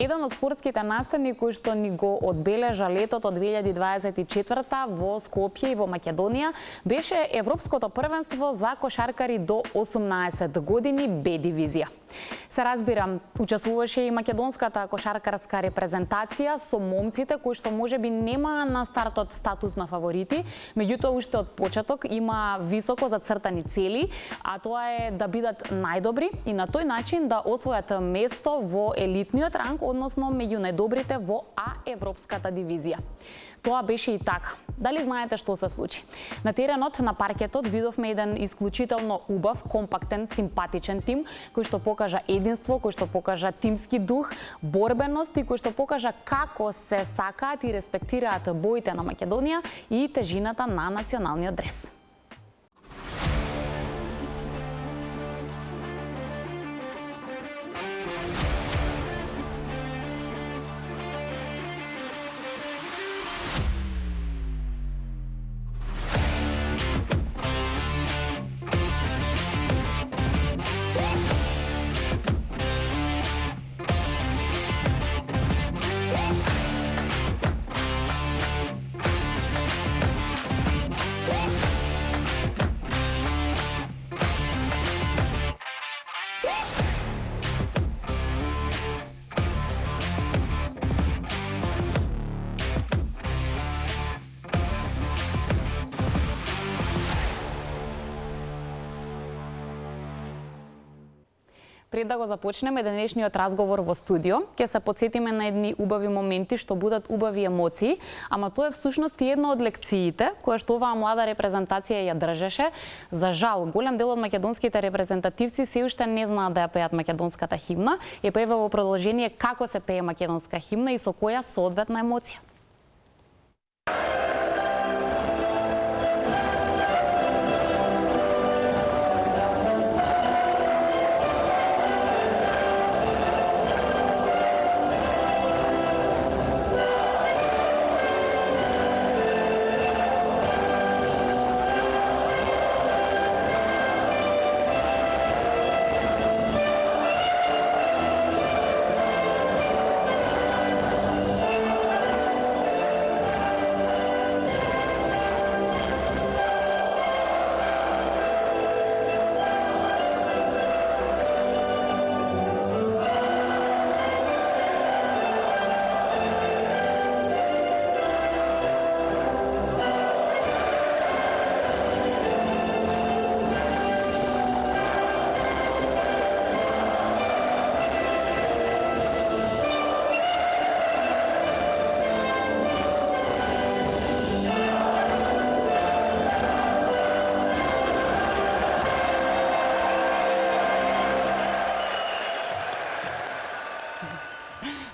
Еден од спортските настани кој што ни го одбележа летото 2024 во Скопје и во Македонија беше Европското првенство за кошаркари до 18 години Б дивизија. Се разбира, учествуваше и македонската кошаркарска репрезентација со момците кои што можеби нема на стартот статус на фаворити, меѓутоа уште од почеток има високо зацртани цели, а тоа е да бидат најдобри и на тој начин да освојат место во елитниот ранг, односно меѓу најдобрите во А европската дивизија. Тоа беше и така. Дали знаете што се случи? На теренот, на паркетот, видовме еден исклучително убав, компактен, симпатичен тим, кој што покажа единство, кој што покажа тимски дух, борбеност и кој што покажа како се сакаат и респектираат боите на Македонија и тежината на националниот дрес. Пред да го започнеме денешниот разговор во студио, ќе се потсетиме на едни убави моменти што будат убави емоции, ама тоа е всушност и една од лекциите која што оваа млада репрезентација ја држеше. За жал, голем дел од македонските репрезентативци се уште не знаат да ја пеат македонската химна. Ја пеева во продолжение како се пее македонска химна и со која соодветна емоција.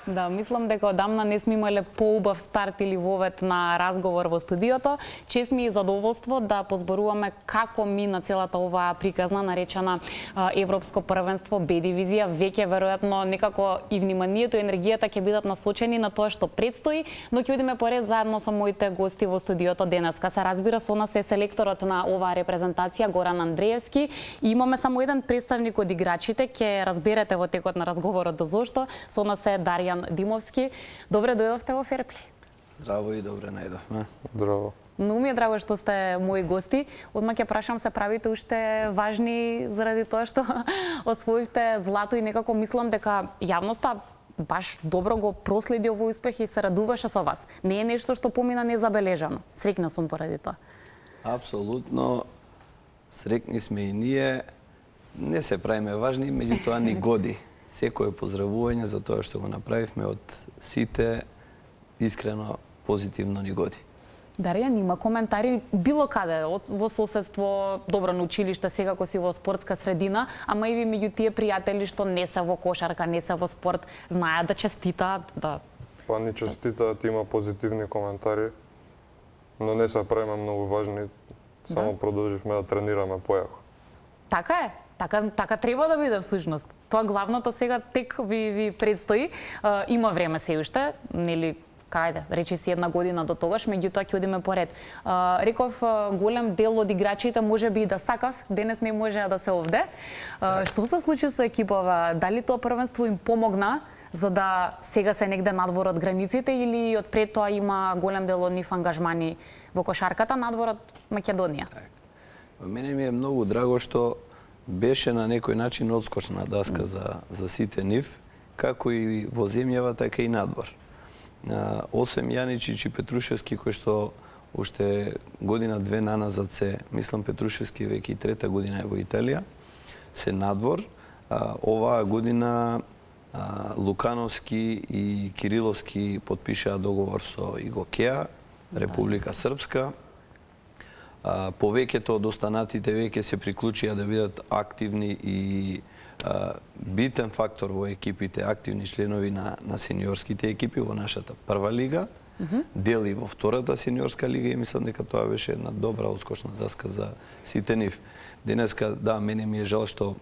Да, мислам дека одамна не сме имале поубав старт или вовет на разговор во студиото. Чест ми е задоволство да позборуваме како мина целата оваа приказна наречена Европско првенство Б дивизија. Веќе веројатно некако и вниманието и енергијата ќе бидат насочени на тоа што предстои, но ќе одиме поред заедно со моите гости во студиото денеска. Се разбира, со нас е селекторот на оваа репрезентација Горан Андреевски. И имаме само еден представник од играчите, ќе разберете во текот на разговорот до зошто. Со нас е Дарјан Димовски. Добре дојдовте во Ферплей. Здраво и добре најдовме. Здраво. Многу ми е драго што сте мои гости. Одма ќе прашам, се правите уште важни заради тоа што освоивте злато и некако мислам дека јавноста баш добро го проследи овој успех и се радуваше со вас. Не е нешто што помина незабележано. Среќна сум поради тоа. Апсолутно. Среќни сме и ние. Не се правиме важни, меѓутоа ни годи. Секое поздравување за тоа што го направивме од сите, искрено, позитивно ни годи. Дарјан, има коментари било каде, во соседство, добро на училиште, секако си во спортска средина, ама и ви меѓу тие пријатели што не се во кошарка, не се во спорт, знаат да честитаат, да... Па ни честитаат, има позитивни коментари, но не се правиме многу важни, само продолживме да тренираме појако. Така е. Така треба да биде всушност. Тоа главното сега тек ви предстои. Има време се уште, нели, кајде, речи си една година до тогаш, меѓутоа ќе одиме поред. Реков, голем дел од играчите можеби и да сакав, денес не можеа да се овде. Што се случи со екипава? Дали тоа првенство им помогна за да сега се негде надвор од границите или од пред тоа има голем дел од нив ангажмани во кошарката надвор од Македонија? Мене ми е многу драго што беше на некој начин одскочна даска за сите нив, како и во земјава, така и надвор. Освен Јаничич и Петрушевски, кој што уште година-две наназад се, мислам Петрушевски веќе и трета година е во Италија, се надвор. Оваа година Лукановски и Кириловски подпишаа договор со Игокеа, Република Српска. Повеќето од останатите веќе се приклучија да бидат активни и битен фактор во екипите, активни членови на сениорските екипи во нашата прва лига, дели во втората сениорска лига и мислам дека тоа беше една добра одскочна даска за сите нив. Денеска, да, мене ми е жал што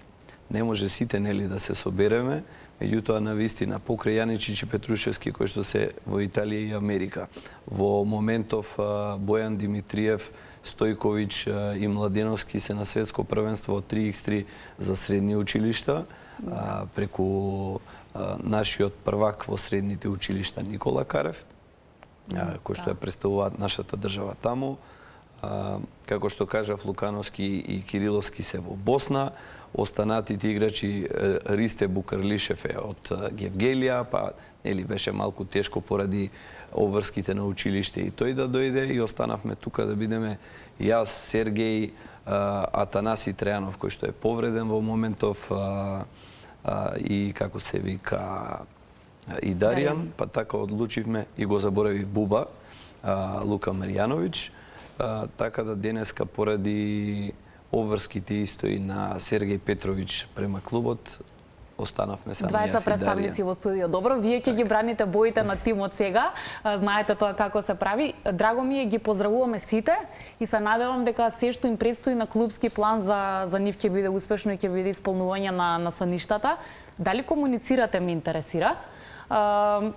не може сите нели да се собереме, меѓутоа навистина покрај Јаничич и Петрушевски кои што се во Италија и Америка, во моментов Бојан Димитриев, Стојковиќ и Младеновски се на светско првенство од 3x3 за средни училишта, преку нашиот првак во средните училишта Никола Карев, кој што ја представуваат нашата држава таму. Како што кажав, Лукановски и Кириловски се во Босна, останатите играчи Ристе Букарлишев е од Гевгелија, па нели беше малку тешко поради обврските на училиште и тој да дојде и останавме тука да бидеме јас, Сергеј, Атанаси Трајанов кој што е повреден во моментов и како се вика и Даријан, па така одлучивме и го заборавив Буба, Лука Маријановиќ, така да денеска поради обврските исто и на Сергеј Петровиќ према клубот, останавме само јас и Даријан. Двајца представници во студио. Добро, вие ќе ги браните боите на тимот сега. Знаете тоа како се прави. Драго ми е, ги поздравуваме сите и се надевам дека се што им предстои на клубски план за нив ќе биде успешно и ќе биде исполнување на соништата. Дали комуницирате, ме интересира.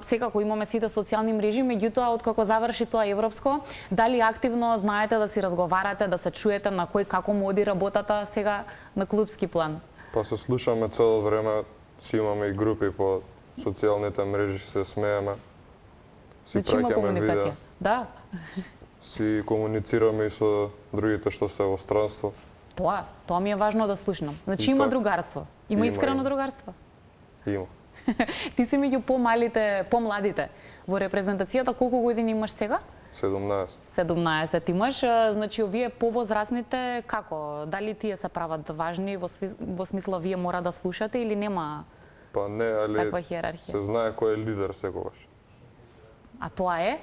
Секако имаме сите социјални мрежи, меѓутоа откако заврши тоа европско, дали активно знаете да си разговарате, да се чуете на кој како му оди работата сега на клубски план? Па се слушаме цело време, си имаме и групи по социјалните мрежи, се смееме, си праќаме видеа. Да. Си комуницираме и со другите што се во странство. Тоа ми е важно да слушнам. Значи има другарство. Има искрено другарство. Има. Ти си меѓу помалите, помладите. Во репрезентацијата колку години имаш сега? 17. 17 имаш, значи овие повозрасните како? Дали тие се прават важни во смисла вие мора да слушате или нема Па не, али таква хиерархија? се знае кој е лидер секогаш. А тоа е?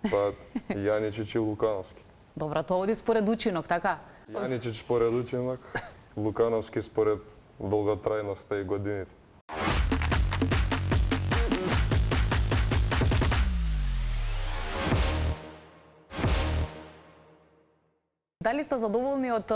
Па Јаничич и Лукановски. Добра, тоа оди според учинок, така? Јаничич според учинок, Лукановски според долготрајноста и годините. Дали сте задоволни од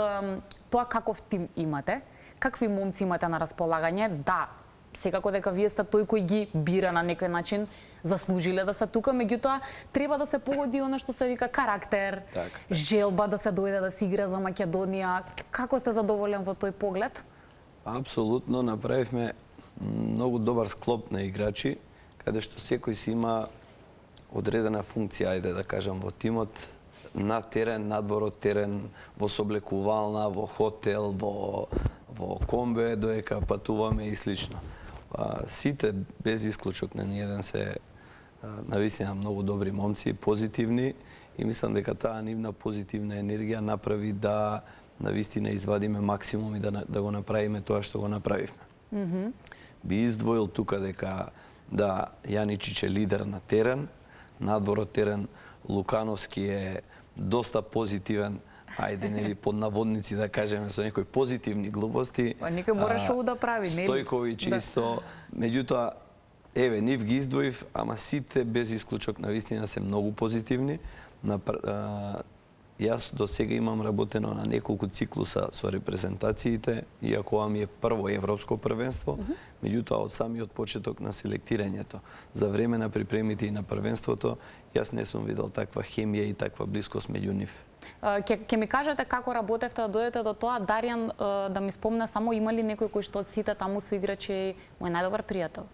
тоа каков тим имате? Какви момци имате на располагање? Да, секако дека вие сте тој кој ги бира на некој начин, заслужиле да се тука, меѓутоа треба да се погоди она што се вика карактер, желба да се дојде да се игра за Македонија. Како сте задоволен во тој поглед? Апсолутно, направивме многу добар склоп на играчи, каде што секој си има одредена функција, ајде да кажам, во тимот, на терен, надвор од терен, во соблекувална, во хотел, во комбе, доека патуваме и слично. Сите, без исклучок на ниеден се навистина многу добри момци, позитивни и мислам дека таа нивна позитивна енергија направи да навистина извадиме максимум и да го направиме тоа што го направивме. Би издвоил тука дека да, Јаничич е лидер на терен, надвор од терен Лукановски е доста позитивен, ајде нели под наводници да кажеме со некои позитивни глупости. Па некој мора што да прави, нели? Стојковиќ исто, меѓутоа еве нив ги издвоив, ама сите без исклучок навистина се многу позитивни. Јас до сега имам работено на неколку циклуса со репрезентациите, иако ова ми е прво европско првенство, меѓутоа од самиот почеток на селектирањето, за време на припремите и на првенството, јас не сум видел таква хемија и таква блискост меѓу нив. Ќе ми кажете како работевте да дојдете до тоа? Даријан, да ми спомне само, има ли некој кој што од сите таму со играчи му е најдобар пријател?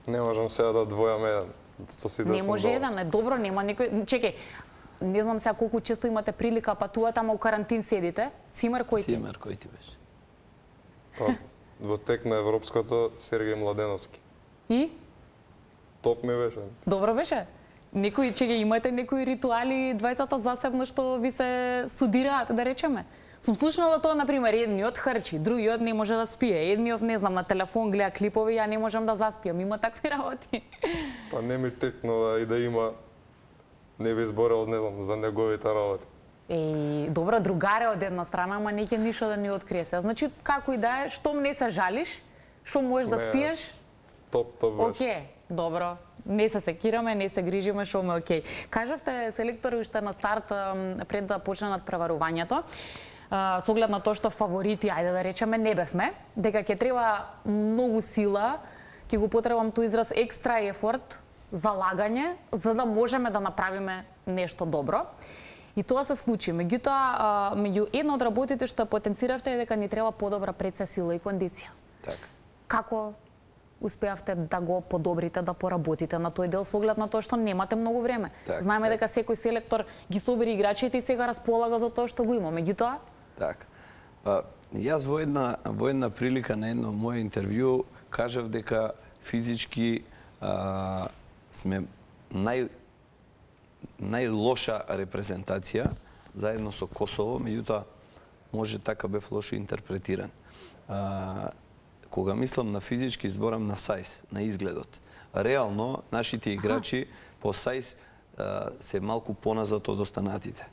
Не можам сега да двојам еден. Со сите Не сум може доволен. еден, е добро, нема некој... Чекај, не знам сега колку често имате прилика патувате, ама у карантин седите. Цимер кој ти? Цимер кој ти беше? Па, во тек на европската Сергеј Младеновски. И? Топ ми беше. Добро беше? Некои, чега, имате некои ритуали двајцата засебно што ви се судираат, да речеме? Сум слушнала тоа, например, едниот хрчи, другиот не може да спие, едниот, не знам, на телефон гледа клипови, ја не можам да заспиам. Има такви работи. Па не ми текнува и да има, не би зборел, не знам, за неговите работи. Добра, другаре од една страна, ама не ќе ништо да ни открие се. Значи, како и да е, штом не се жалиш, што можеш да Не. спиеш, Топ беше. окей, добро. Не се секираме, не се грижиме, шо ме окей. Кажавте, селектори, уште на старт, пред да почне надпреварувањето, со оглед на тоа што фаворити, ајде да речеме, не бевме, дека ќе треба многу сила, ќе го потребам тој израз екстра ефорт, залагање, за да можеме да направиме нешто добро. И тоа се случи. Меѓутоа, меѓу една од работите што потенциравте е дека ни треба подобра предсе сила и кондиција. Така. Како успеавте да го подобрите, да поработите на тој дел со оглед на тоа што немате многу време? Так, Знаеме так. дека секој селектор ги собери играчите и сега располага за тоа што го има. Меѓутоа, Така. Јас во една прилика на едно мое интервју кажав дека физички сме најлоша репрезентација заедно со Косово, меѓутоа може така бев лошо интерпретиран. Кога мислам на физички, зборам на сајз, на изгледот. Реално, нашите играчи по сајз се малку поназад од останатите.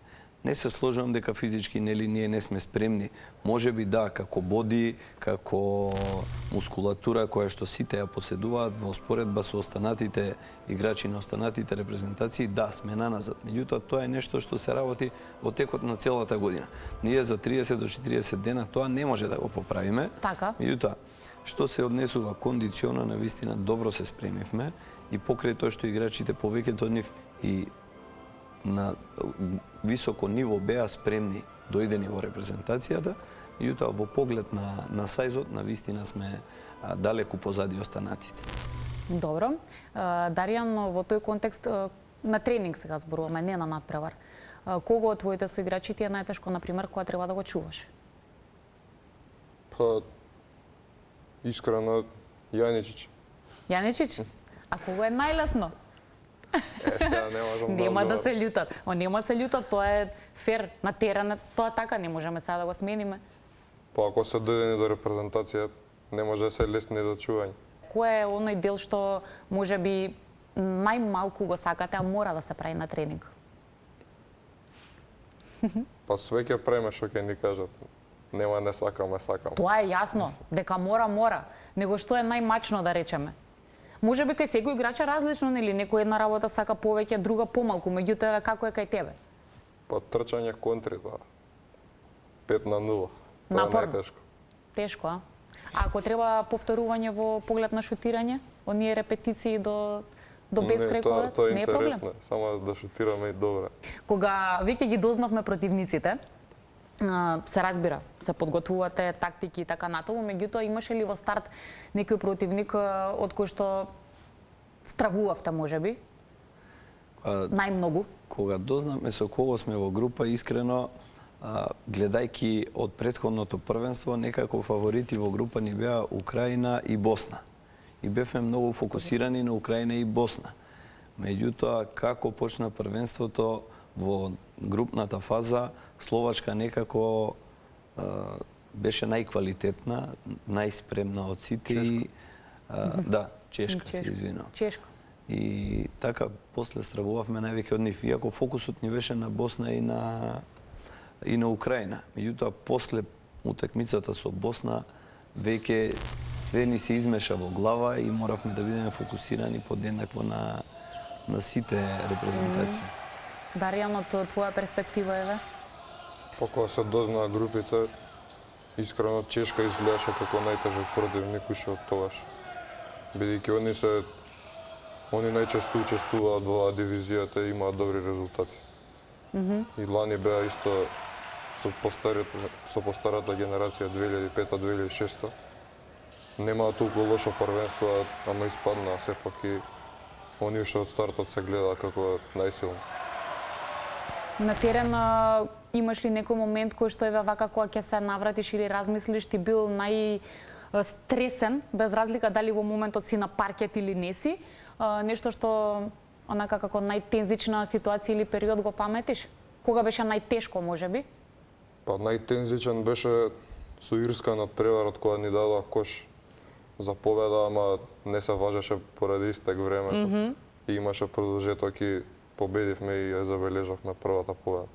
Не се сложувам дека физички нели ние не сме спремни. Може би да, како боди, како мускулатура која што сите ја поседуваат во споредба со останатите играчи на останатите репрезентации, да, сме наназад. Меѓутоа, тоа е нешто што се работи во текот на целата година. Ние за 30 до 40 дена тоа не може да го поправиме. така. Меѓутоа, што се однесува кондициона, на вистина добро се спремивме и покрај тоа што играчите повеќето од нив и на високо ниво беа спремни дојдени во репрезентацијата, меѓутоа во поглед на сајзот, на вистина сме далеку позади останатите. Добро. Даријан, во тој контекст, на тренинг сега зборуваме, не на надпревар. Кого од твоите соиграчи ти е најтешко, например, кога треба да го чуваш? Па, искрено, Јаничич. Јаничич? А кого е најлесно? Сега не можам Нема да одговорам. се љутат. Нема се љутат, тоа е фер на терен, тоа така не можеме сега да го смениме. Па ако се дојдени до репрезентација, не може да се лесни до чување. Кој е оној дел што може би најмалку го сакате, а мора да се прави на тренинг? Па све ќе преме што ќе ни кажат. Нема не сакам, сакам. Тоа е јасно, дека мора, него што е најмачно да речеме. Може би кај секој играч е различно, нели? Некој една работа сака повеќе, друга помалку, меѓутоа како е кај тебе? Па трчање контри, да. 5-0. Тоа е Напорно. најтешко. Тешко, а? А ако треба повторување во поглед на шутирање, оние репетиции до бескрекове, тоа е не е проблем. интересно, само да шутираме и добре. Кога веќе ги дознавме противниците, се разбира, се подготвувате тактики и така натаму, меѓутоа имаше ли во старт некој противник од кој што стравувавте можеби? Најмногу? Кога дознавме со кого сме во група, искрено, гледајки од претходното првенство, некако фаворити во група ни беа Украина и Босна. И бевме многу фокусирани на Украина и Босна. Меѓутоа, како почна првенството во групната фаза, Словачка некако беше најквалитетна, најспремна од сите и да, Чешка се извинувам. Чешка. И така после стравувавме највеќе од нив, иако фокусот ни беше на Босна и на Украина. Меѓутоа после утакмицата со Босна веќе све ни се измеша во глава и моравме да бидеме фокусирани подеднакво на сите репрезентации. Даријан, од твоја перспектива еве? Па кога се дознаа групите, искрено Чешка изгледаше како најтежок противник уште од тогаш. Бидејќи они најчесто учествуваат во дивизијата и имаат добри резултати. И лани беа исто со постарата генерација 2005-2006. Немаа толку лошо првенство, ама испаднаа сепак и они уште од стартот се гледа како најсилни. На терен имаш ли некој момент кој што еве вака кога ќе се навратиш или размислиш ти бил најстресен, без разлика дали во моментот си на паркет или не си, нешто што онака како најтензична ситуација или период го паметиш? Кога беше најтешко можеби? Па најтензичен беше со Ирска над преварот кога ни дадоа кош за победа, ама не се важеше поради истек времето. И имаше продолжеток и победивме и ја забележавме првата победа.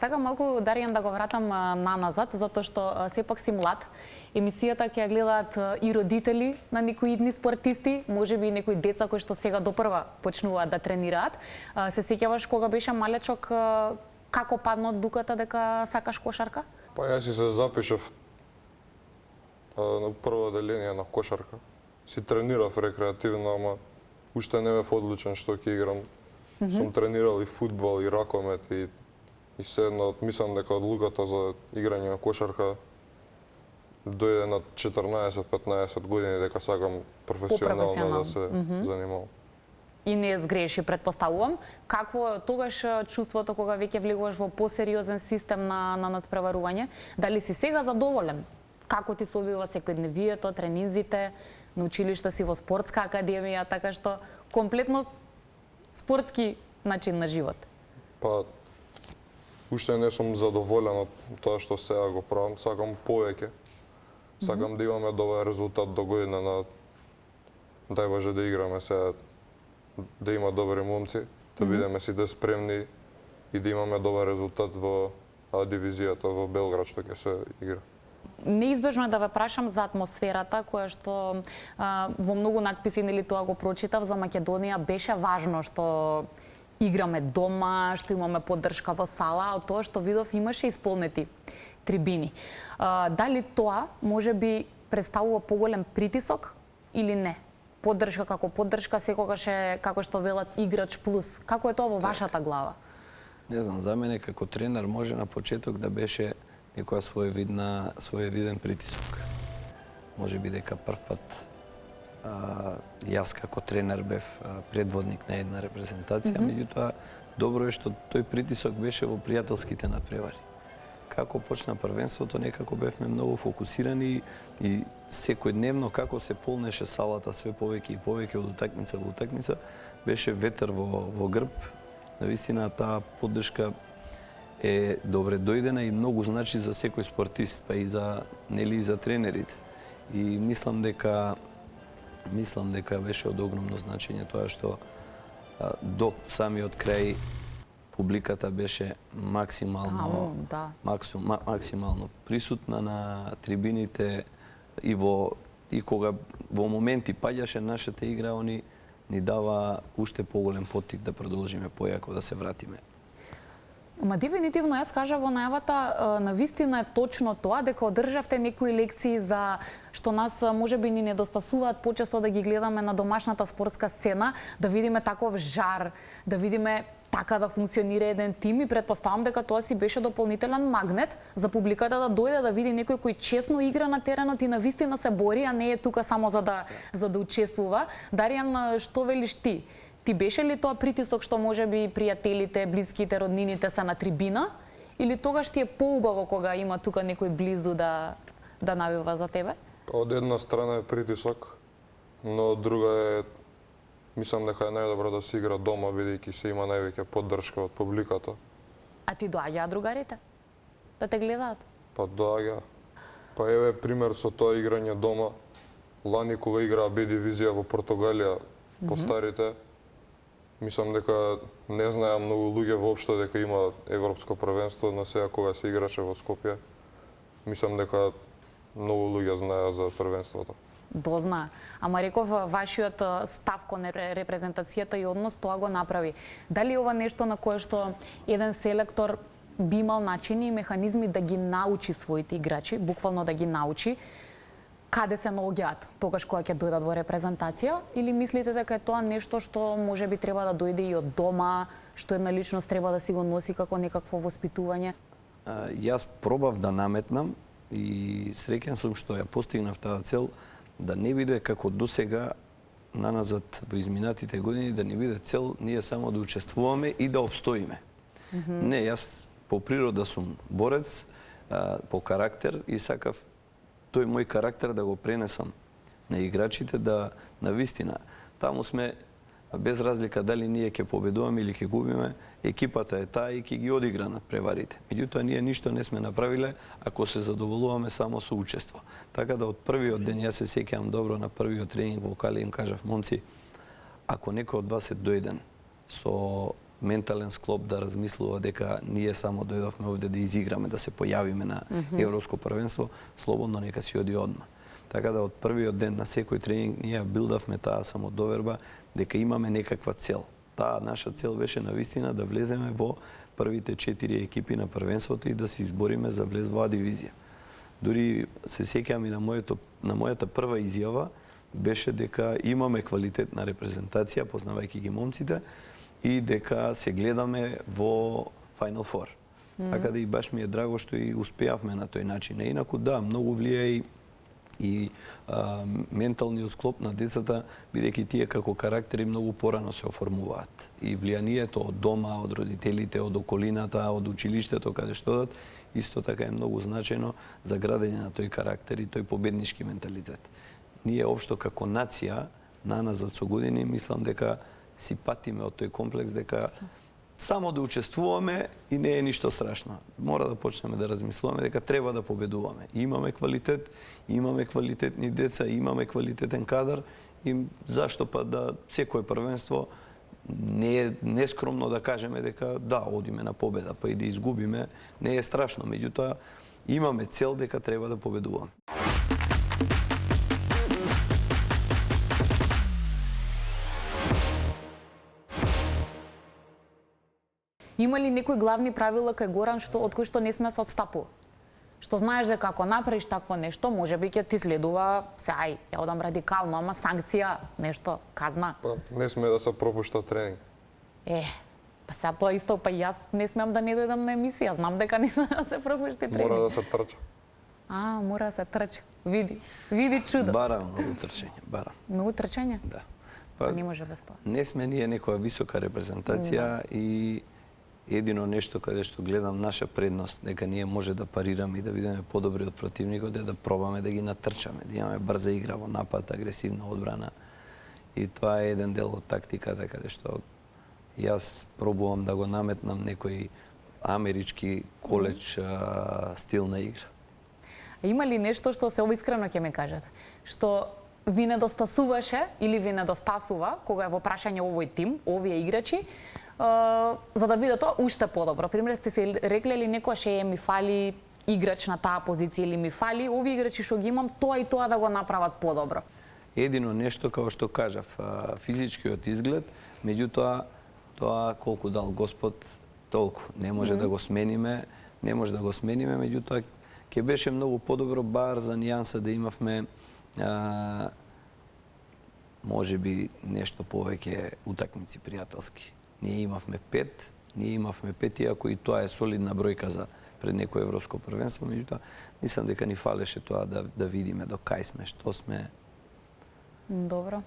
Сакам малку, Даријан, да го вратам на назад, затоа што сепак си млад. Емисијата ќе ја гледаат и родители на некои идни спортисти, можеби и некои деца кои што сега допрва почнуваат да тренираат. Се сеќаваш кога беше малечок, како падна одлуката дека сакаш кошарка? Па јас си се запишав на прво деление на кошарка. Си тренирав рекреативно, ама уште не бев одлучен што ќе играм. Сум тренирал и фудбал, и ракомет, и седно, мислам дека одлуката за играње на кошарка дојде на 14-15 години, дека сакам професионално да се занимавам. И не сгреши, предпоставувам. Какво е тогаш чувството кога веќе влегуваш во посериозен систем на надпреварување? Дали си сега задоволен? Како ти се одвива секојдневието, тренинзите, на училиште си во спортска академија, така што комплетно спортски начин на живот? Па, уште не сум задоволен од тоа што сега го правам, сакам повеќе. Сакам да имаме добар резултат до година на дај Боже да играме сега, да има добри момци, да бидеме сите спремни и да имаме добар резултат во А дивизијата во Белград што ќе се игра. Неизбежно е да ве прашам за атмосферата која што во многу надписи, нели тоа го прочитав, за Македонија беше важно што играме дома, што имаме поддршка во сала, од тоа што видов имаше исполнети трибини. Дали тоа може би представува поголем притисок или не? Поддршка како поддршка секогаш е, како што велат, играч плюс. Како е тоа во вашата глава? Не знам, за мене како тренер може на почеток да беше некоја своевиден притисок. Може би дека прв пат јас како тренер бев предводник на една репрезентација, меѓутоа добро е што тој притисок беше во пријателските надпревари. Како почна првенството, некако бевме многу фокусирани и секојдневно како се полнеше салата све повеќе и повеќе од утакмица во утакмица, беше ветер во грб. Навистина таа поддршка е добре дојдена и многу значи за секој спортист, па и за тренерите. И мислам дека беше од огромно значење тоа што до самиот крај публиката беше максимално присутна на трибините и кога во моменти паѓаше нашата игра, они ни дава уште поголем поттик да продолжиме појако, да се вратиме. Ма дефинитивно јас кажав во најавата, навистина е точно тоа, дека одржавте некои лекции за што нас можеби ни недостасуваат почесто да ги гледаме на домашната спортска сцена, да видиме таков жар, да видиме така да функционира еден тим и предпоставам дека тоа си беше дополнителен магнет за публиката да дојде да види некој кој честно игра на теренот и навистина се бори, а не е тука само за да учествува. Даријан, што велиш ти? Ти беше ли тоа притисок што може би пријателите, блиските, роднините се на трибина? Или тогаш ти е поубаво кога има тука некој близу да навива за тебе? Од една страна е притисок, но од друга е, мислам дека е најдобро да се игра дома, бидејќи се има највеќе поддршка од публиката. А ти доаѓаа другарите да те гледаат? Па доаѓа. Па еве пример со тоа играње дома. Лани кога играа Б дивизија во Португалија по старите, мислам дека не знаеа многу луѓе воопшто дека има европско првенство, на сега кога се играше во Скопје. Мислам дека многу луѓе знаеа за првенството. Дознаа. Ама реков, вашиот став кон репрезентацијата и однос тоа го направи. Дали ова нешто на кое што еден селектор би имал начини и механизми да ги научи своите играчи, буквално да ги научи каде се наоѓаат тогаш кога ќе дојдат во репрезентација, или мислите дека е тоа нешто што можеби треба да дојде и од дома, што една личност треба да си го носи како некакво воспитување? Јас пробав да наметнам и среќен сум што ја постигнав таа цел, да не биде како досега наназад во изминатите години, да не биде цел ние само да учествуваме и да обстоиме. Не, јас по природа сум борец, по карактер и сакав тој мој карактер да го пренесам на играчите, да навистина таму сме без разлика дали ние ќе победуваме или ќе губиме, екипата е таа и ќе ги одигра на преварите. Меѓутоа ние ништо не сме направиле ако се задоволуваме само со учество. Така да од првиот ден, јас се сеќавам добро на првиот тренинг во Кали, им кажав: момци, ако некој од вас е дојден со ментален склоп да размислува дека ние само дојдовме овде да изиграме, да се појавиме на Европско првенство, слободно нека си оди одма. Така да од првиот ден на секој тренинг ние билдавме таа самодоверба дека имаме некаква цел. Таа наша цел беше навистина да влеземе во првите 4 екипи на првенството и да се избориме за влез во А дивизија. Дури се сеќавам и на мојата прва изјава беше дека имаме квалитетна репрезентација, познавајќи ги момците, и дека се гледаме во Final Four. Така да и баш ми е драго што и успеавме на тој начин. Инаку да, многу влијае и менталниот склоп на децата, бидејќи тие како карактери многу порано се оформуваат. И влијанието од дома, од родителите, од околината, од училиштето каде што одат, исто така е многу значено за градење на тој карактер и тој победнички менталитет. Ние општо како нација, наназад со години, мислам дека си патиме од тој комплекс дека само да учествуваме и не е ништо страшно. Мора да почнеме да размислуваме дека треба да победуваме. Имаме квалитет, имаме квалитетни деца, имаме квалитетен кадар и зашто па да секое првенство не е нескромно да кажеме дека да, одиме на победа, па и да изгубиме, не е страшно. Меѓутоа, имаме цел дека треба да победуваме. Има ли некои главни правила кај Горан од кои што не сме се отстапува? Што знаеш дека ако направиш такво нешто, можеби ќе ти следува, ја одам радикално, ама санкција, нешто, казна. Па не сме да се пропушта тренинг. Па сега тоа исто, па јас не смеам да не дојдам на емисија, знам дека не сме да се пропушти тренинг. Мора да се трча. Мора да се трча. Види чудо. Барам многу трчање, барам. Многу трчање? Да. Па не може без тоа. Не сме ние некоја висока репрезентација и едино нешто каде што гледам наша предност, дека ние може да парираме и да бидеме подобри од противникот, е да пробаме да ги натрчаме, да имаме брза игра во напад, агресивна одбрана. И тоа е еден дел од тактиката каде што јас пробувам да го наметнам некој амерички коледж стил на игра. Има ли нешто што се искрено ќе ме кажете, што ви недостасуваше или ви недостасува кога е во прашање овој тим, овие играчи, за да биде тоа уште подобро? Пример, сте се рекле ли некојаш ми фали играч на таа позиција или ми фали овие играчи што ги имам, тоа и тоа да го направат подобро? Едино нешто, како што кажав, физичкиот изглед, меѓутоа тоа колку дал Господ, толку. Не може да го смениме, меѓутоа ќе беше многу подобро бар за нијанса да имавме можеби нешто повеќе утакмици пријателски. Ние имавме 5, иако и тоа е солидна бројка за пред некој европско првенство, меѓутоа мислам дека ни фалеше тоа да видиме до кај сме, што сме. Добро.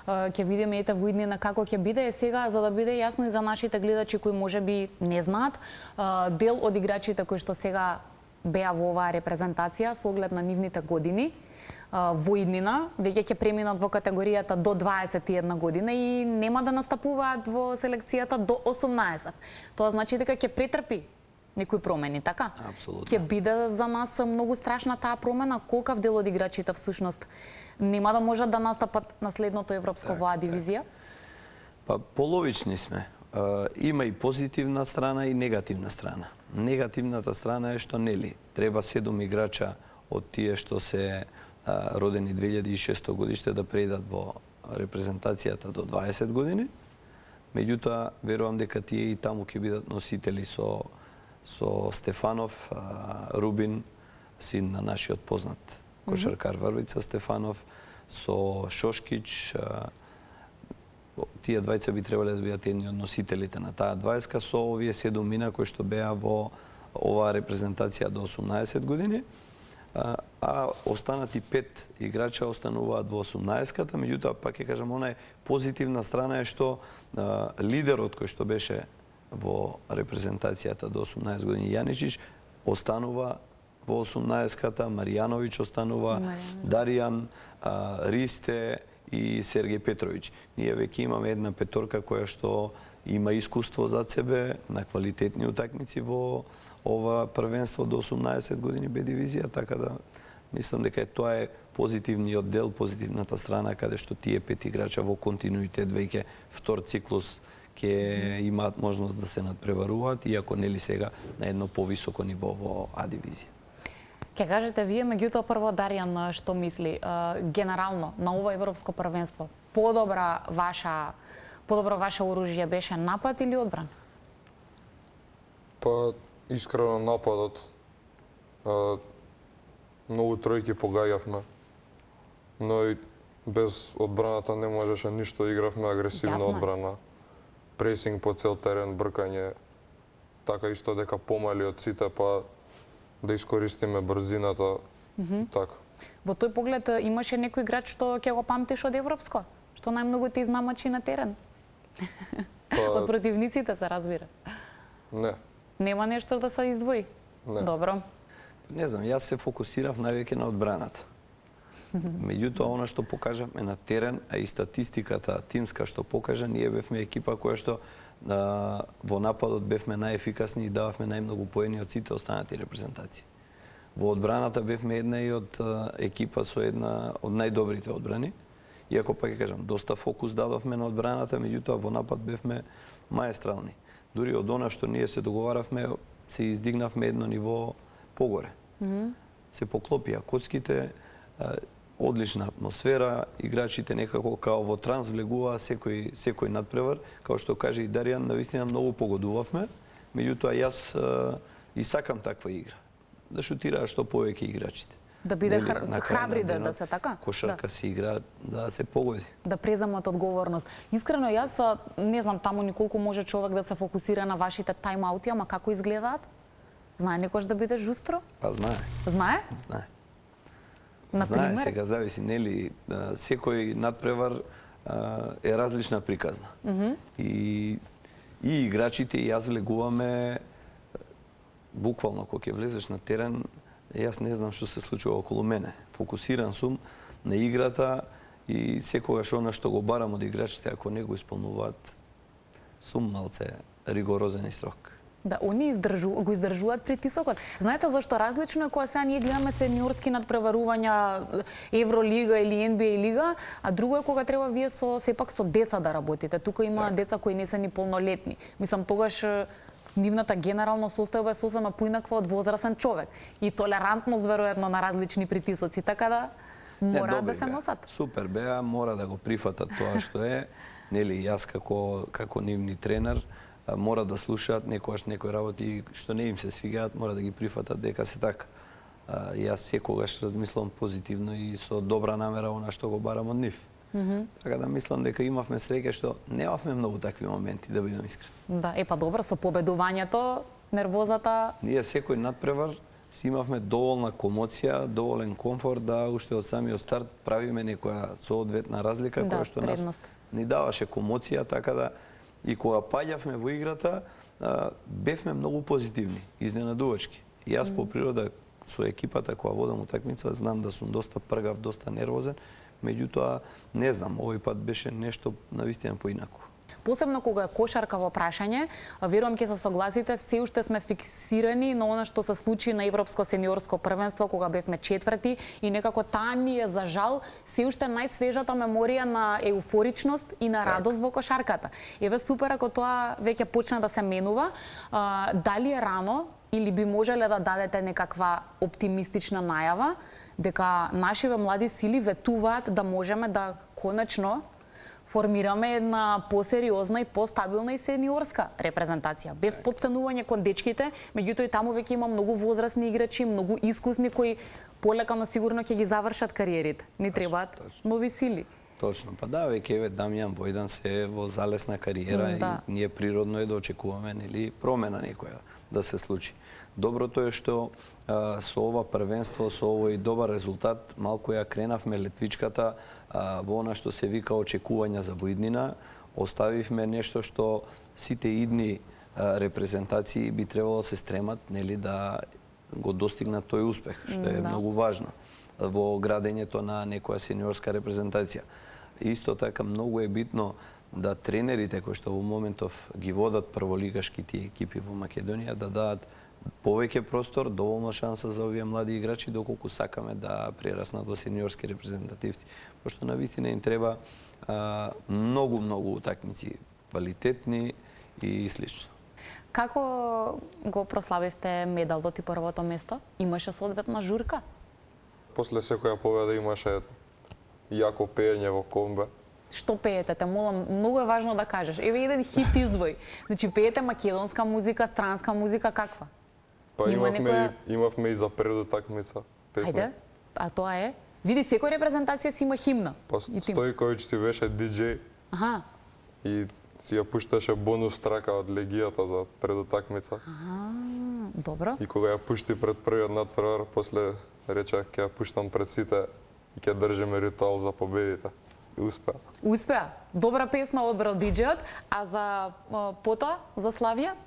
Ќе видиме ете во иднина како ќе биде. Сега, за да биде јасно и за нашите гледачи кои можеби не знаат, дел од играчите кои што сега беа во оваа репрезентација со оглед на нивните години, во иднина веќе ќе преминат во категоријата до 21 година и нема да настапуваат во селекцијата до 18. Тоа значи дека ќе претрпи некои промени, така? Апсолутно. Ќе биде за нас многу страшна таа промена, колкав дел од играчите всушност нема да можат да настапат на следното европско во А дивизија? Па половични сме. Има и позитивна страна и негативна страна. Негативната страна е што нели треба 7 играча од тие што се родени 2006 годиште да преидат во репрезентацијата до 20 години. Меѓутоа, верувам дека тие и таму ќе бидат носители со со Стефанов, Рубин, син на нашиот познат кошаркар Врвица Стефанов, со Шошкич. Тие двајца би требале да бидат едни од носителите на таа 20-ка со овие 7 мина кои што беа во оваа репрезентација до 18 години. А останати 5 играча остануваат во 18-ката, меѓутоа пак ќе кажам, она е позитивна страна е што лидерот кој што беше во репрезентацијата до 18 години Јаничич останува во 18-ката, Маријановиќ останува, Даријан, Ристе и Сергеј Петровиќ. Ние веќе имаме една петорка која што има искуство зад себе на квалитетни утакмици во ова првенство до 18 години Б дивизија, така да мислам дека тоа е позитивниот дел, позитивната страна каде што тие 5 играча во континуитет веќе втор циклус ќе имаат можност да се надпреваруваат, иако нели сега на едно повисоко ниво во А дивизија. Ке кажете вие, меѓутоа прво Даријан што мисли генерално на ова европско првенство? Подобро ваше оружје беше напад или одбрана? Па искрено нападот. Многу тројки погаѓавме, но и без одбраната не можеше ништо, игравме агресивна одбрана. Пресинг по цел терен, бркање, така исто дека помали од сите, па да искористиме брзината, така. Во тој поглед имаше некој играч што ќе го памтиш од европско? Што најмногу те изнамачи на терен? Од противниците се разбира. Не. Нема нешто да се издвои? Не. Добро. Не знам, јас се фокусирав највеќе на одбраната. Меѓутоа, она што покажавме на терен, а и статистиката тимска што покажа, ние бевме екипа која што во нападот бевме најефикасни и дававме најмногу поени од сите останати репрезентации. Во одбраната бевме една и од екипа со една од најдобрите одбрани. Иако пак ќе кажам, доста фокус дадовме на одбраната, меѓутоа во напад бевме маестрални. Дури од она што ние се договаравме, се издигнавме едно ниво погоре. Се поклопија коцките, одлична атмосфера, играчите некако као во транс влегуваа секој надпревар, као што каже и Даријан, навистина многу погодувавме, меѓутоа јас и сакам таква игра. Да шутираат што повеќе играчите. Да биде храбри да се така? Кошарка се игра за да се погоди. Да преземат одговорност. Искрено, јас не знам таму николку може човек да се фокусира на вашите тајм-аути, ама како изгледаат? Знае некош да биде жустро? Па знае. Знае? Знае. Например? Знае, сега зависи, нели, секој надпревар е различна приказна. И играчите и јас влегуваме буквално кога ќе влезеш на терен, јас не знам што се случува околу мене. Фокусиран сум на играта и секогаш она што го барам од играчите, ако не го исполнуваат, сум малце ригорозен и строг. Да, они го издржуваат притисокот. Знаете зашто различно е кога сега ние гледаме сениорски надпреварувања, Евролига или NBA лига, а друго е кога треба вие сепак со деца да работите. Тука има деца кои не се ни полнолетни. Мислам, тогаш нивната генерално состојба е сосема поинаква од возрасен човек и толерантност веројатно на различни притисоци, така да мора да се носат. Супер беа, мора да го прифатат тоа што е. Нели, јас како нивни тренер мора да слушаат некои работи што не им се свигаат, мора да ги прифатат дека се така. Јас секогаш размислувам позитивно и со добра намера она што го барам од нив. Така да мислам дека имавме среќа што немавме многу такви моменти, да бидам искрен. Да, па добро, со победувањето, нервозата... Ние секој надпревар си имавме доволна комоција, доволен комфорт да уште од самиот старт правиме некоја соодветна разлика која што нас ни даваше комоција, така да и кога паѓавме во играта, бевме многу позитивни, изненадувачки. И јас по природа со екипата која водам утакмица, знам да сум доста пргав, доста нервозен, меѓутоа не знам, овој пат беше нешто навистина поинаку. Посебно кога е кошарка во прашање, верувам ќе се согласите, се уште сме фиксирани на она што се случи на Европско сениорско првенство кога бевме четврти и некако таа ни е за жал се уште најсвежата меморија на еуфоричност и на радост во кошарката. Еве супер ако тоа веќе почна да се менува, дали е рано или би можеле да дадете некаква оптимистична најава дека нашиве млади сили ветуваат да можеме да конечно формираме една посериозна и постабилна и сениорска репрезентација, без подценување кон дечките, меѓутоа и таму веќе има многу возрастни играчи, многу искусни кои полека но сигурно ќе ги завршат кариерите. Ни требаат нови сили. Точно, па да, веќе еве Дамјан Војдан се во залесна кариера и ние природно е да очекуваме нели промена некоја да се случи. Доброто е што со ова првенство, со овој добар резултат, малку ја кренавме летвичката во она што се вика очекувања за буиднина, оставивме нешто што сите идни репрезентации би требало да се стремат нели да го достигнат тој успех, што е многу важно во градењето на некоја сениорска репрезентација. Исто така многу е битно да тренерите кои што во моментов ги водат прволигашките екипи во Македонија да дадат повеќе простор, доволно шанса за овие млади играчи доколку сакаме да прераснат во сениорски репрезентативци. Пошто навистина им треба многу утакмици, квалитетни и слично. Како го прославивте медалот и првото место? Имаше соодветна журка? После секоја победа имаше јако пеење во комбе. Што пеете? Те молам, многу е важно да кажеш. Еве еден хит издвој. Значи пеете македонска музика, странска музика, каква? Па имавме и за пред утакмица песна. Ајде, а тоа е? Види, секој репрезентација си има химна. Па Стојковиќ си беше диџеј. Аха. И си ја пушташе бонус трака од Легијата за пред утакмица. Добро. И кога ја пушти пред првиот надпревар, после рече ќе ја пуштам пред сите и ќе држиме ритуал за победите. И успеа. Успеа. Добра песна одбрал диџејот, а за потоа, за Славија?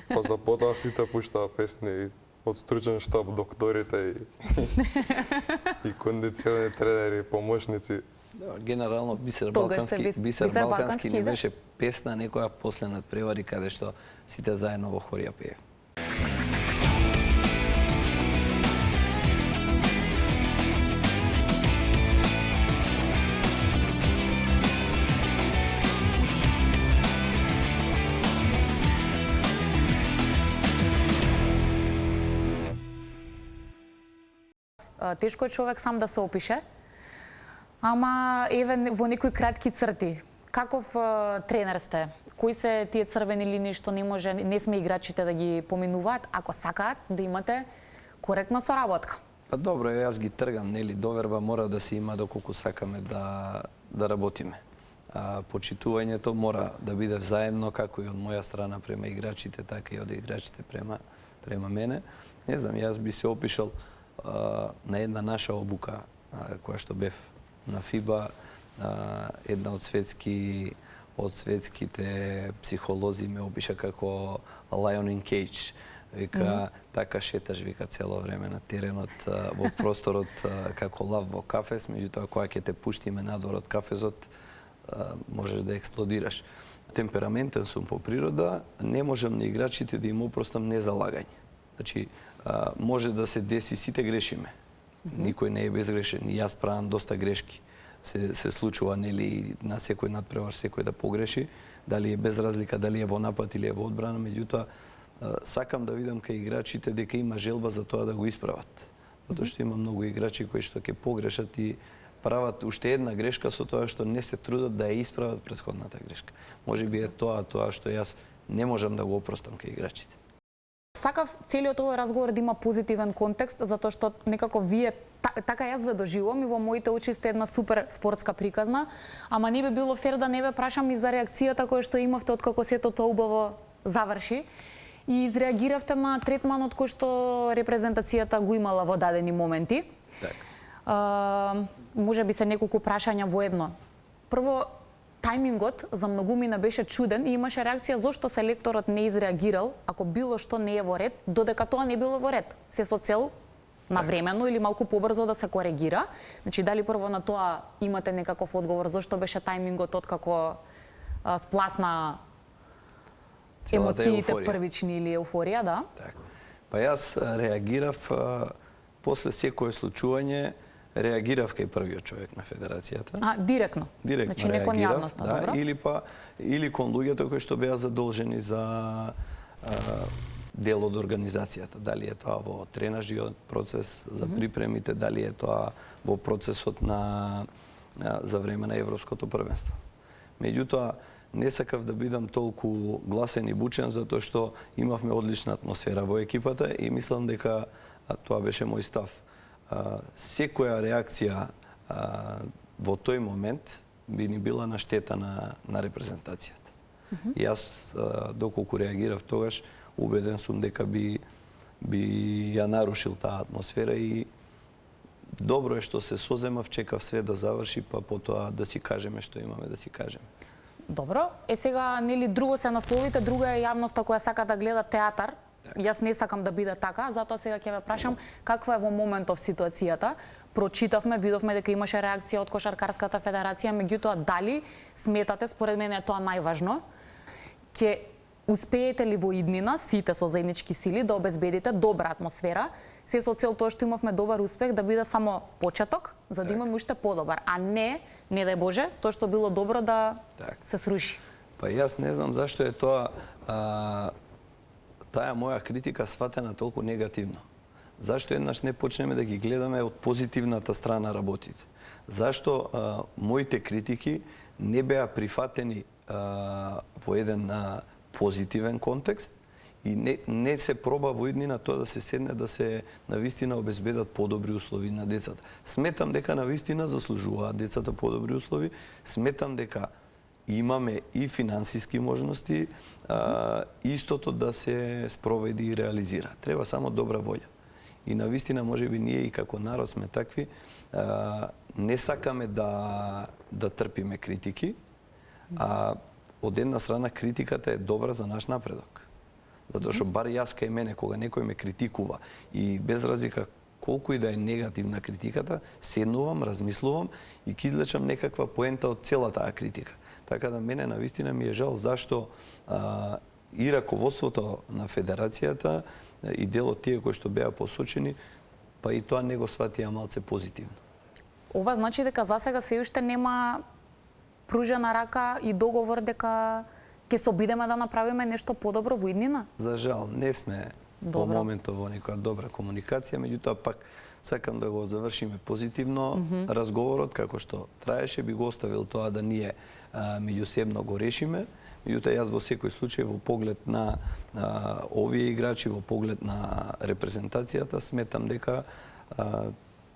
Па за потоа сите пуштаа песни од стручен штаб, докторите и кондициони тренери, помошници. Генерално Бисер Балкански не беше песна некоја после надпревари каде што сите заедно во хор ја пеев. Тешко е човек сам да се опише, ама еве во некои кратки црти. Каков тренер сте? Кои се тие црвени линии што не сме играчите да ги поминуваат, ако сакаат да имате коректна соработка? Па добро, јас ги тргам, нели, доверба мора да се има доколку сакаме да работиме. Почитувањето мора да биде взаемно, како и од моја страна према играчите, така и од играчите према мене. Не знам, јас би се опишал на една наша обука, која што бев на ФИБА, една од светските психолози ме опиша како lion in cage. Вика, така шеташ, вика, цело време на теренот, во просторот, како лав во кафез, меѓутоа, кога ќе те пуштиме надвор од кафезот, можеш да експлодираш. Темпераментен сум по природа, не можам на играчите да им опростам незалагање. Значи, може да се деси, сите грешиме. Никој не е безгрешен, и јас правам доста грешки. Се случува, нели, на секој надпревар, секој да погреши, дали е без разлика, дали е во напад или е во одбрана, меѓутоа, сакам да видам кај играчите дека има желба за тоа да го исправат. Затоа што има многу играчи кои што ќе погрешат и прават уште една грешка со тоа што не се трудат да ја исправат претходната грешка. Можеби е тоа што јас не можам да го опростам кај играчите. Сакав целиот овој разговор да има позитивен контекст, затоа што некако вие, така јас ве доживувам и во моите очи сте една супер спортска приказна, ама не би било фер да не ве прашам и за реакцијата која што имавте откако сето тоа убаво заврши и изреагиравте на третманот кој што репрезентацијата го имала во дадени моменти. Може би се неколку прашања во едно. Прво, тајмингот за многумина беше чуден и имаше реакција зошто селекторот не изреагирал ако било што не е во ред, додека тоа не било во ред. Се со цел навремено или малку побрзо да се коригира. Значи, дали прво на тоа имате некаков одговор зошто беше тајмингот откако спласна емоциите првични или еуфорија, да? Па јас реагирав после секое случување, реагирав кај првиот човек на федерацијата. Директно? Директно значи, не кон јавноста, добро? Или кон луѓето кои што беа задолжени за дел од организацијата. Дали е тоа во тренажиот процес за припремите, дали е тоа во процесот за време на Европското првенство. Меѓутоа, не сакав да бидам толку гласен и бучен, затоа што имавме одлична атмосфера во екипата и мислам дека тоа беше мој став. Секоја реакција во тој момент би ни била на штета на репрезентацијата. И јас, доколку реагирав тогаш, убеден сум дека би ја нарушил таа атмосфера и добро е што се соземав, чекав све да заврши, па потоа да си кажеме што имаме да си кажеме. Добро, сега нели друго се насловите, друга е јавноста која сака да гледа театар. Јас не сакам да биде така, затоа сега ќе ве прашам каква е во моментов ситуацијата. Прочитавме, видовме дека имаше реакција од Кошаркарската федерација, меѓутоа дали сметате, според мене е тоа најважно, ќе успеете ли во иднина сите со заеднички сили да обезбедите добра атмосфера, се со цел тоа што имавме добар успех да биде само почеток, за да имаме уште подобар, а не дај Боже, тоа што било добро да се сруши. Па јас не знам зашто е тоа таа моја критика сватена толку негативно. Зашто еднаш не почнеме да ги гледаме од позитивната страна работите? Зашто моите критики не беа прифатени во еден позитивен контекст и не се проба во иднина тоа да се седне да се навистина обезбедат подобри услови на децата. Сметам дека навистина заслужуваат децата подобри услови, сметам дека имаме и финансиски можности истото да се спроведи и реализира. Треба само добра волја. И навистина можеби ние и како народ сме такви, не сакаме да трпиме критики, а од една страна критиката е добра за наш напредок. Затоа што бар јас кај мене кога некој ме критикува и без разлика колку и да е негативна критиката, седнувам, размислувам и ќе извлечам некаква поента од целата таа критика. Така да мене навистина ми е жал зашто и раководството на федерацијата и дел од тие кои што беа посочени, па и тоа не го сватија малце позитивно. Ова значи дека засега се уште нема пружена рака и договор дека ќе се обидеме да направиме нешто подобро во иднина? За жал, не сме во моментот во некоја добра комуникација, меѓутоа пак сакам да го завршиме позитивно разговорот, како што траеше, би го оставил тоа да ние меѓусебно го решиме. Меѓутоа јас во секој случај во поглед на овие играчи, во поглед на репрезентацијата, сметам дека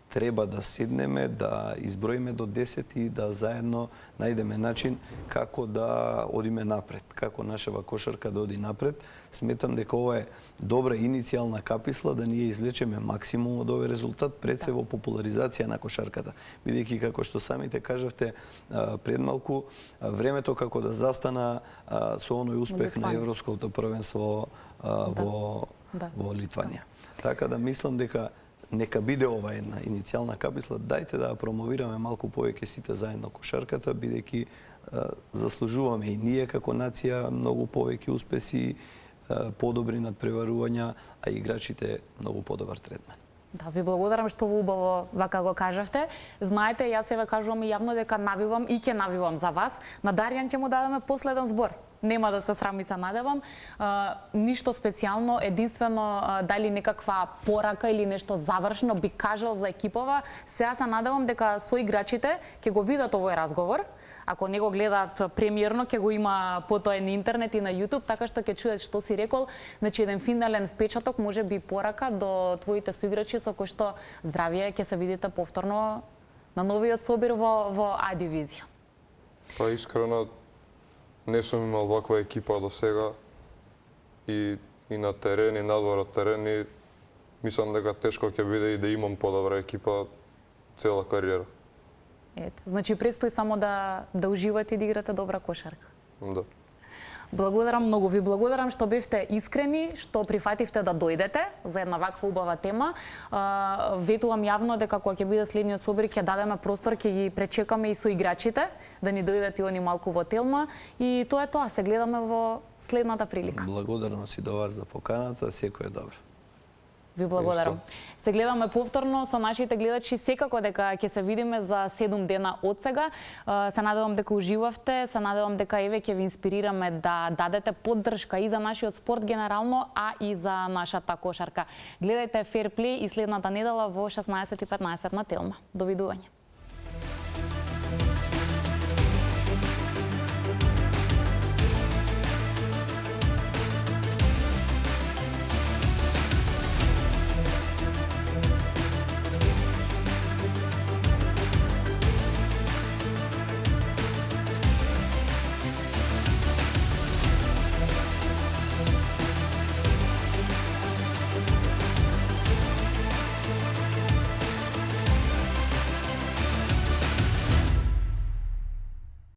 треба да седнеме, да изброиме до 10 и да заедно најдеме начин како да одиме напред, како нашава кошарка да оди напред. Сметам дека ова е добра иницијална каписла да ние извлечеме максимум од овој резултат, пред се во популаризација на кошарката. Бидејќи како што самите кажавте пред малку, времето како да застана со оној успех на Европското првенство во Литванија. Така да мислам дека нека биде ова една иницијална каписла, дајте да ја промовираме малку повеќе сите заедно кошарката, бидејќи заслужуваме и ние како нација многу повеќе успеси, подобри надпреварувања, а играчите многу подобар третман. Да, ви благодарам што убаво вака го кажавте. Знаете, јас се ве кажувам и јавно дека навивам и ќе навивам за вас. На Дарјан ќе му дадеме последен збор. Нема да се срами се надевам. Ништо специјално, единствено дали некаква порака или нешто завршно би кажал за екипова. Сега се надевам дека со играчите ќе го видат овој разговор. Ако не го гледаат премиерно, ќе го има потоа на интернет и на YouTube, така што ќе чуят што си рекол. Значи еден финален впечаток, може би порака до твоите соиграчи со кои што здравје ќе се видите повторно на новиот собир во А дивизија. Па искрено не сум имал ваква екипа до сега и на терен и надвор од терен и мислам дека тешко ќе биде и да имам подобра екипа цела кариера. Ете, значи престои само да уживате и да играте добра кошарка. Да. Благодарам многу, ви благодарам што бевте искрени, што прифативте да дојдете за една ваква убава тема. Ветувам јавно дека кога ќе биде следниот собир ќе дадеме простор, ќе ги пречекаме и со играчите да ни дојдат и они малку во Телма и тоа е тоа, се гледаме во следната прилика. Благодарност и до вас за поканата, секој е добро. Ви благодарам. Се гледаме повторно со нашите гледачи, секако дека ќе се видиме за 7 дена од сега. Се надевам дека уживавте, се надевам дека еве ќе ви инспирираме да дадете поддршка и за нашиот спорт генерално, а и за нашата кошарка. Гледајте Fair Play и следната недела во 16:15 на Телма. Довидување.